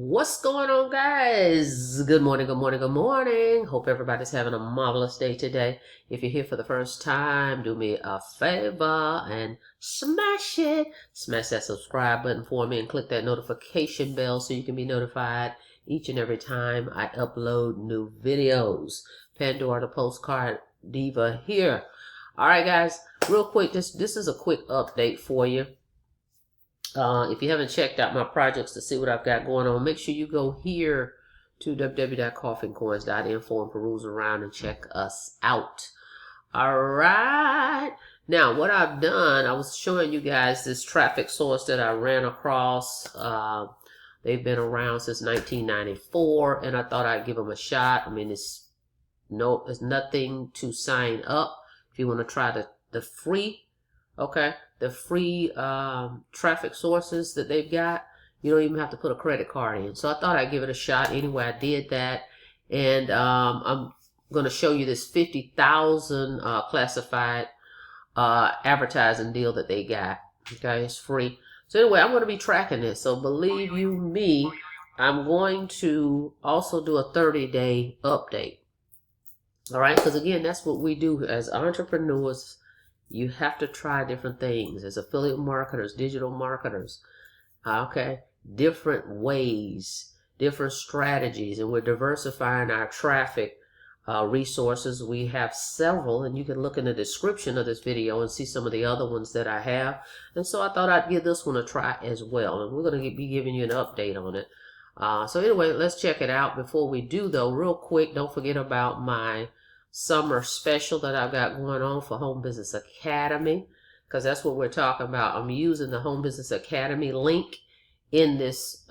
What's going on, guys? Good morning, good morning, good morning. Hope everybody's having a marvelous day today. If you're here for the first time, do me a favor and smash it. Smash that subscribe button for me and click that notification bell so you can be notified each and every time I upload new videos. Pandora, the postcard diva here. All right, guys, real quick, this is a quick update for you. If you haven't checked out my projects to see what I've got going on, make sure you go here to www.coffeeandcoins.info and peruse around and check us out. All right. Now, what I've done, I was showing you guys this traffic source that I ran across. They've been around since 1994, and I thought I'd give them a shot. I mean, it's nothing to sign up. If you want to try the free, okay, the free traffic sources that they've got, you don't even have to put a credit card in. So I thought I'd give it a shot. Anyway, I did that, and I'm going to show you this 50,000 classified advertising deal that they got. Okay, it's free. So anyway, I'm going to be tracking this. So believe you me, I'm going to also do a 30-day update. All right, because again, that's what we do as entrepreneurs. You have to try different things as affiliate marketers, digital marketers, okay? Different ways, different strategies, and we're diversifying our traffic resources. We have several, and you can look in the description of this video and see some of the other ones that I have. And so I thought I'd give this one a try as well, and we're going to be giving you an update on it. So anyway, let's check it out. Before we do, though, real quick, don't forget about my summer special that I've got going on for Home Business Academy, because that's what we're talking about. I'm using the Home Business Academy link in this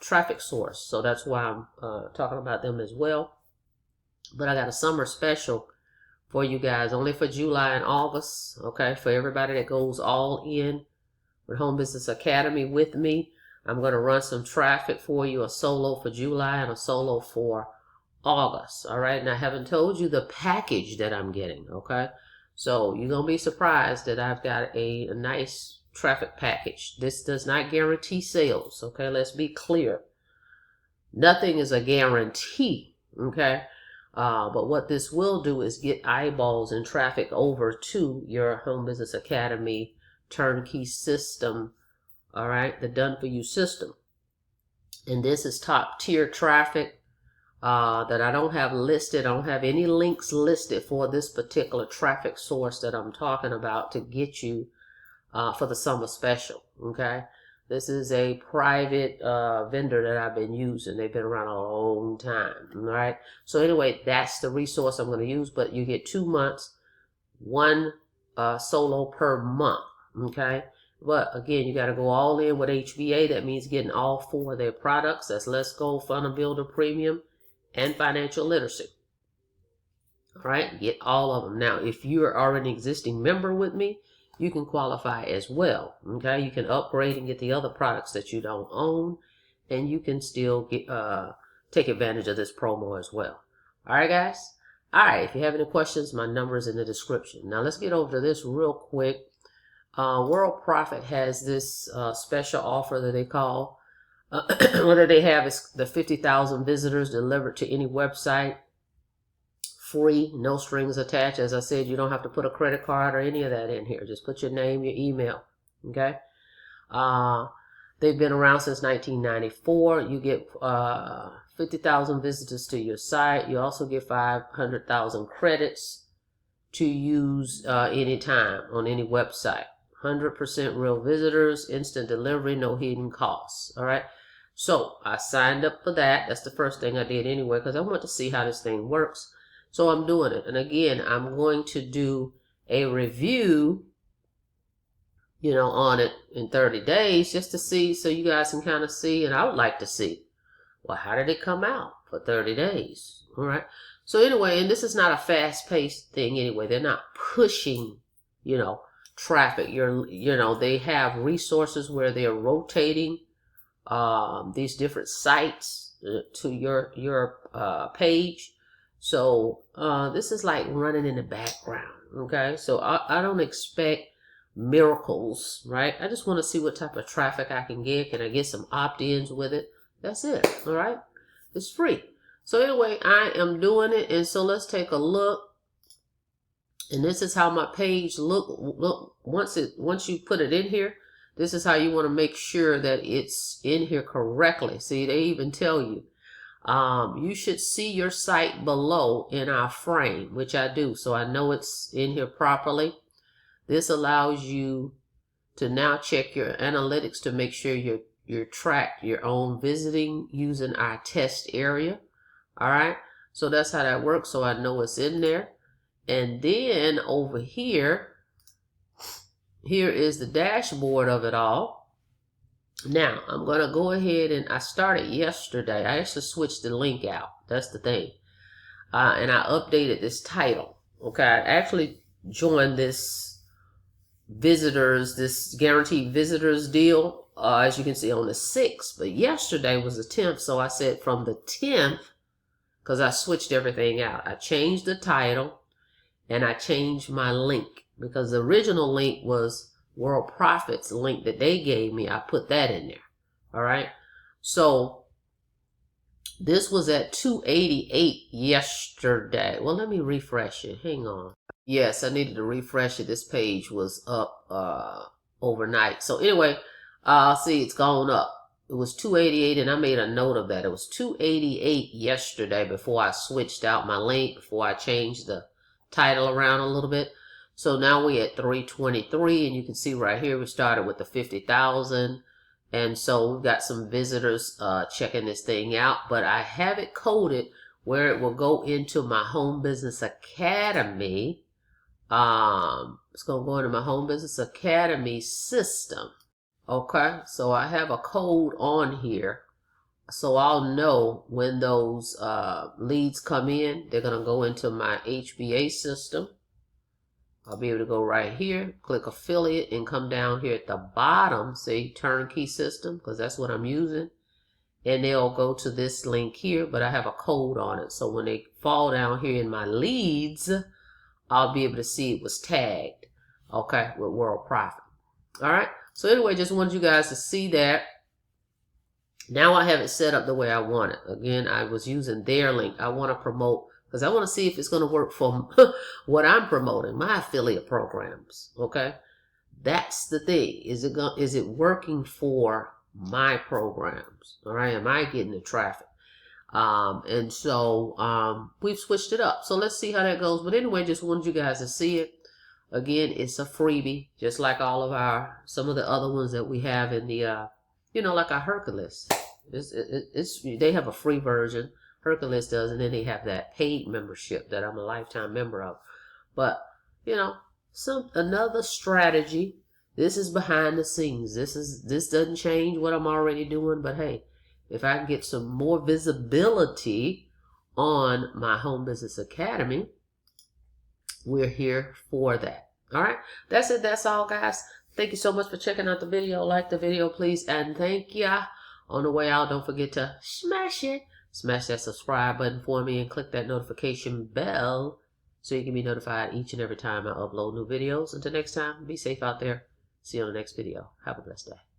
traffic source, so that's why I'm talking about them as well. But I got a summer special for you guys, only for July and August, okay? For everybody that goes all in with Home Business Academy with me, I'm going to run some traffic for you, a solo for July and a solo for August. All right, and I haven't told you the package that I'm getting, okay? So you're gonna be surprised that I've got a nice traffic package. This does not guarantee sales, okay? Let's be clear. Nothing is a guarantee, okay? But what this will do is get eyeballs and traffic over to your Home Business Academy turnkey system, all right? The done-for-you system. And this is top tier traffic that I don't have listed. I don't have any links listed for this particular traffic source that I'm talking about to get you for the summer special, okay? This is a private vendor that I've been using. They've been around a long time, all right? So anyway, that's the resource I'm going to use, but you get 2 months, one solo per month, okay? But again, you got to go all in with HBA. That means getting all 4 of their products. That's Let's Go, Funnel Builder Premium, and Financial Literacy. All right, get all of them. Now, if you are an existing member with me, you can qualify as well. Okay, you can upgrade and get the other products that you don't own, and you can still get take advantage of this promo as well. All right, guys. All right, if you have any questions, my number is in the description. Now, let's get over to this real quick. Worldprofit has this special offer that they call what they have is the 50,000 visitors delivered to any website, free, no strings attached. As I said, you don't have to put a credit card or any of that in here. Just put your name, your email, okay? They've been around since 1994. You get 50,000 visitors to your site. You also get 500,000 credits to use anytime on any website. 100% real visitors, instant delivery, no hidden costs, all right? So I signed up for that. That's the first thing I did anyway, because I want to see how this thing works. So I'm doing it. And again, I'm going to do a review, on it in 30 days just to see, so you guys can kind of see, and I would like to see, well, how did it come out for 30 days? All right. So anyway, and this is not a fast-paced thing anyway. They're not pushing, traffic. They have resources where they're rotating these different sites to your page. So this is like running in the background, okay? So I don't expect miracles, right? I just want to see what type of traffic I can get. Can I get some opt-ins with it? That's it. All right. It's free. So anyway, I am doing it. And so let's take a look. And this is how my page look once you put it in here. This is how you want to make sure that it's in here correctly. See, they even tell you. You should see your site below in our frame, which I do. So I know it's in here properly. This allows you to now check your analytics to make sure you track your own visiting using our test area. All right. So that's how that works. So I know it's in there. And then over here is the dashboard of it all. Now, I'm going to go ahead and I started yesterday. I actually switched the link out. That's the thing. And I updated this title. Okay, I actually joined this guaranteed visitors deal, as you can see, on the 6th. But yesterday was the 10th. So I said from the 10th, because I switched everything out. I changed the title. And I changed my link because the original link was Worldprofit's link that they gave me. I put that in there. All right. So this was at 288 yesterday. Well, let me refresh it. Hang on. Yes, I needed to refresh it. This page was up overnight. So anyway, see, it's gone up. It was 288 and I made a note of that. It was 288 yesterday before I switched out my link, before I changed the title around a little bit. So now we're at 323 and you can see right here we started with the 50,000, and so we've got some visitors checking this thing out, but I have it coded where it will go into my Home Business Academy. It's gonna go into my Home Business Academy system. Okay, so I have a code on here. So I'll know when those leads come in. They're going to go into my HBA system. I'll be able to go right here, click affiliate, and come down here at the bottom, say turnkey system, because that's what I'm using. And they'll go to this link here, but I have a code on it. So when they fall down here in my leads, I'll be able to see it was tagged, okay, with Worldprofit. All right. So anyway, just wanted you guys to see that. Now I have it set up the way I want it. Again, I was using their link. I want to promote, because I want to see if it's going to work for what I'm promoting, my affiliate programs. Okay. That's the thing. Is it working for my programs? All right. Am I getting the traffic? And so, we've switched it up. So let's see how that goes. But anyway, just wanted you guys to see it. Again, it's a freebie, just like all of some of the other ones that we have in the, like our Hercules. They have a free version. Hercules does, and then they have that paid membership that I'm a lifetime member of. But, another strategy. This is behind the scenes. This doesn't change what I'm already doing, but hey, if I can get some more visibility on my Home Business Academy, we're here for that. All right. That's it. That's all, guys. Thank you so much for checking out the video. Like the video, please. And thank ya. On the way out, don't forget to smash it. Smash that subscribe button for me and click that notification bell so you can be notified each and every time I upload new videos. Until next time, be safe out there. See you on the next video. Have a blessed day.